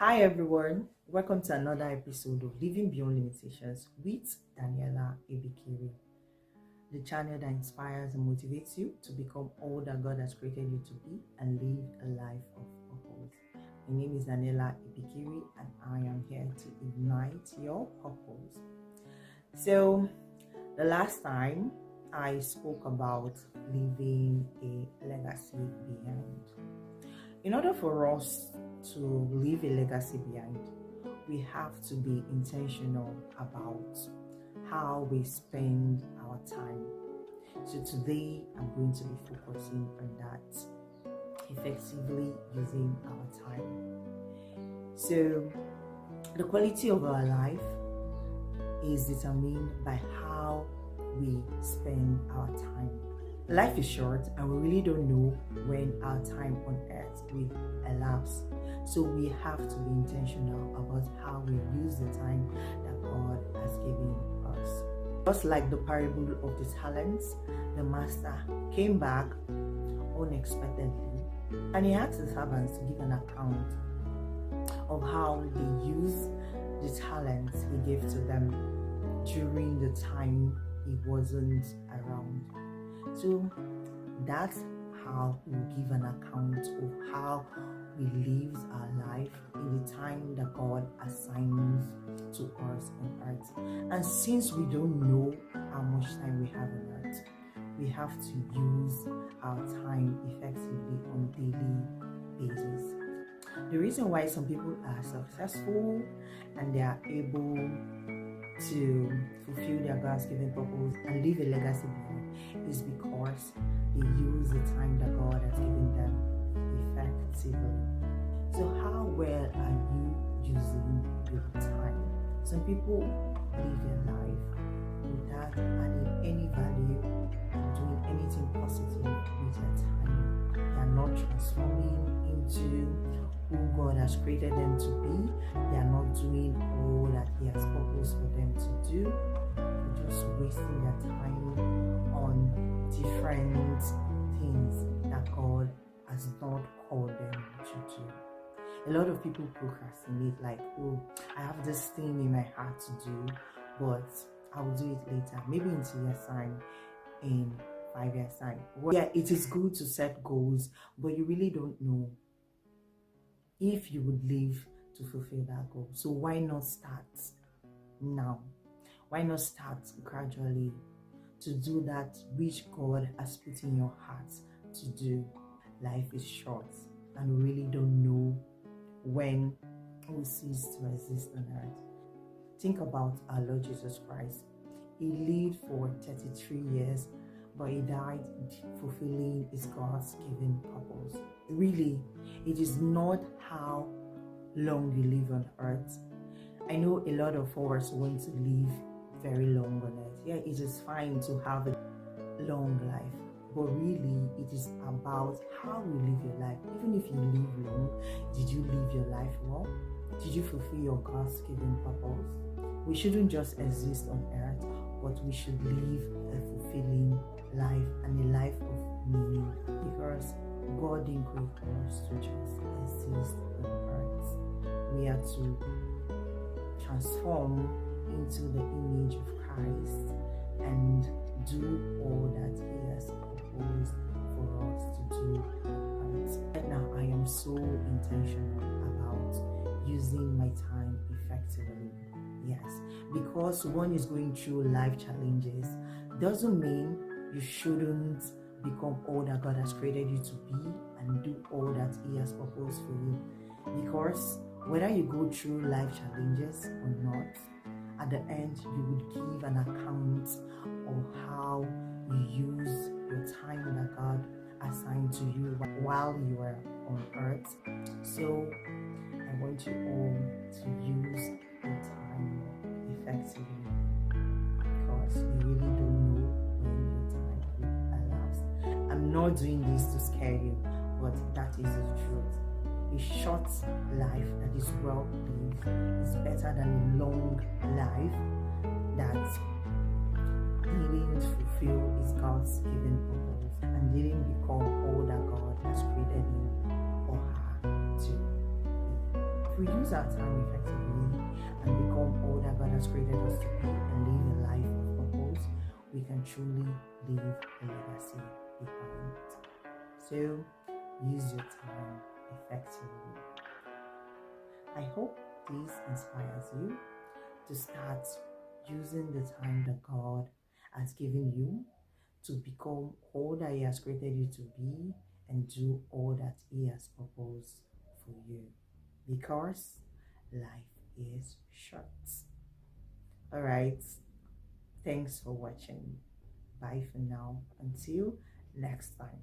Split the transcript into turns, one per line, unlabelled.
Hi everyone, welcome to another episode of Living Beyond Limitations with Daniela Ibikiri, the channel that inspires and motivates you to become all that God has created you to be and live a life of purpose. My name is Daniela Ibikiri and I am here to ignite your purpose. So, the last time I spoke about leaving a legacy behind. In order for us to leave a legacy behind, we have to be intentional about how we spend our time. So today I'm going to be focusing on that, effectively using our time. So the quality of our life is determined by how we spend our time. Life is short and we really don't know when our time on earth will elapse. So we have to be intentional about how we use the time that God has given us. Just like the parable of the talents, the master came back unexpectedly and he asked the servants to give an account of how they used the talents he gave to them during the time he wasn't around. So that's how we give an account of how we live our life in the time that God assigns to us on earth. And since we don't know how much time we have on earth, we have to use our time effectively on a daily basis. The reason why some people are successful and they are able to fulfill their God's given purpose and leave a legacy behind is because they use the time that God has given them effectively. So how well are you using your time? Some people live their life without adding any value, doing anything positive with their time. They are not transforming into who God has created them to be. They are not doing all that He has purposed for them to do. They're just wasting their time on different things that God has not called them to do. A lot of people procrastinate, like, oh, I have this thing in my heart to do, but I'll do it later, maybe in 2 years' time, in 5 years' time. Well, yeah, it is good to set goals, but you really don't know if you would live to fulfill that goal. So why not start now? Why not start gradually to do that which God has put in your heart to do? Life is short and we really don't know when we'll cease to exist on earth. Think about our Lord Jesus Christ. He lived for 33 years, but he died fulfilling his God's given purpose. Really, it is not how long you live on earth. I know a lot of us want to live very long on earth. Yeah, it is fine to have a long life, but really it is about how you live your life. Even if you live long, did you live your life well? Did you fulfill your God's given purpose? We shouldn't just exist on earth, but we should live a fulfilling life and a life of meaning, because God didn't create us to just exist on earth. We are to transform into the image of Christ and do all that He has proposed for us to do on earth. Right now, I am so intentional about using my time effectively. Yes, because one is going through life challenges doesn't mean you shouldn't become all that God has created you to be and do all that He has proposed for you. Because whether you go through life challenges or not, at the end you would give an account of how you use your time that God assigned to you while you are on earth. So I want you all to use your time effectively, because you really don't know when your time will elapse. I'm not doing this to scare you, but that is the truth. A short life that is well lived is better than a long life that didn't fulfill his God's given purpose and didn't become all that God has created him or her to be. If we use our time effectively and become all that God has created us to be and live a life of purpose, we can truly leave a legacy behind. So use your time effectively. I hope this inspires you to start using the time that God has given you to become all that He has created you to be and do all that He has proposed for you, because life is short. All right, thanks for watching. Bye for now, until next time.